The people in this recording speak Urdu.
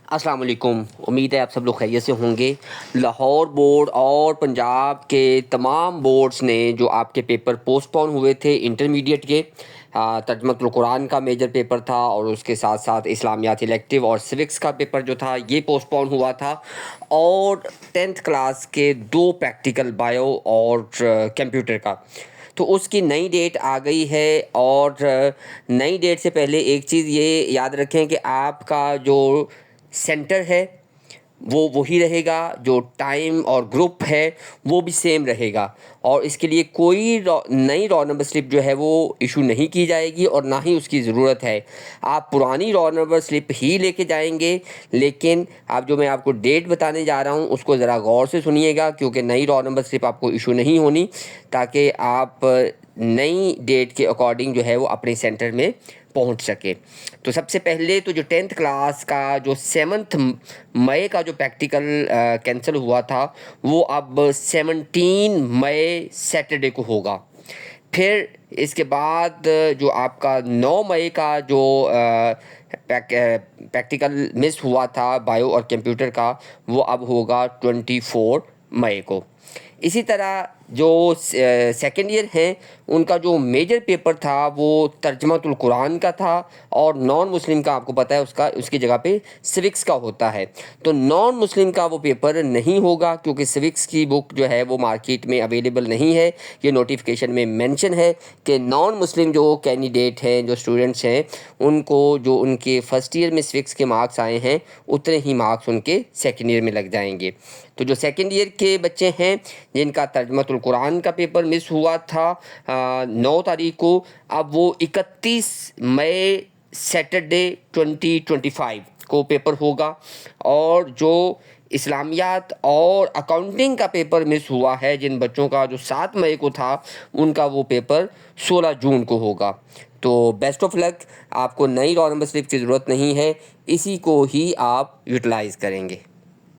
السلام علیکم، امید ہے آپ سب لوگ خیریت سے ہوں گے۔ لاہور بورڈ اور پنجاب کے تمام بورڈز نے جو آپ کے پیپر پوسٹ پون ہوئے تھے انٹرمیڈیٹ کے، ترجمۃ القرآن کا میجر پیپر تھا اور اس کے ساتھ ساتھ اسلامیات الیکٹیو اور سوکس کا پیپر جو تھا یہ پوسٹ پون ہوا تھا، اور 10th کلاس کے 2 پریکٹیکل بایو اور کمپیوٹر کا، تو اس کی نئی ڈیٹ آ گئی ہے۔ اور نئی ڈیٹ سے پہلے ایک چیز یہ یاد رکھیں کہ آپ کا جو سینٹر ہے وہ وہی رہے گا، جو ٹائم اور گروپ ہے وہ بھی سیم رہے گا، اور اس کے لیے کوئی نئی رول نمبر سلپ جو ہے وہ ایشو نہیں کی جائے گی اور نہ ہی اس کی ضرورت ہے۔ آپ پرانی رول نمبر سلپ ہی لے کے جائیں گے، لیکن اب جو میں آپ کو ڈیٹ بتانے جا رہا ہوں اس کو ذرا غور سے سنیے گا، کیونکہ نئی رول نمبر سلپ آپ کو ایشو نہیں ہونی، تاکہ آپ نئی ڈیٹ کے اکارڈنگ جو ہے وہ اپنے سینٹر میں پہنچ سکے۔ تو سب سے پہلے تو جو 10th کلاس کا جو 7 مئی کا جو پریکٹیکل کینسل ہوا تھا وہ اب 17 مئی سیٹرڈے کو ہوگا۔ پھر اس کے بعد جو آپ کا 9 مئی کا جو پریکٹیکل مس ہوا تھا بایو اور کمپیوٹر کا، وہ اب ہوگا 24 مئی کو۔ اسی طرح جو سیکنڈ ایئر ہیں ان کا جو میجر پیپر تھا وہ ترجمۃ القرآن کا تھا، اور نان مسلم کا آپ کو پتہ ہے اس کی جگہ پہ سوکس کا ہوتا ہے، تو نان مسلم کا وہ پیپر نہیں ہوگا، کیونکہ سوکس کی بک جو ہے وہ مارکیٹ میں اویلیبل نہیں ہے۔ یہ نوٹیفیکیشن میں مینشن ہے کہ نان مسلم جو کینڈیڈیٹ ہیں، جو اسٹوڈنٹس ہیں، ان کو جو ان کے فرسٹ ایئر میں سوکس کے مارکس آئے ہیں اتنے ہی مارکس ان کے سیکنڈ ایئر میں لگ جائیں گے۔ تو جو سیکنڈ ایئر کے بچے ہیں جن کا ترجمۃ القرآن کا پیپر مس ہوا تھا 9 تاریخ کو، اب وہ 31 مئی سیٹرڈے 2025 کو پیپر ہوگا۔ اور جو اسلامیات اور اکاؤنٹنگ کا پیپر مس ہوا ہے جن بچوں کا، جو 7 مئی کو تھا، ان کا وہ پیپر 16 جون کو ہوگا۔ تو بیسٹ آف لک، آپ کو نئی رول نمبر سلپ کی ضرورت نہیں ہے، اسی کو ہی آپ یوٹیلائز کریں گے۔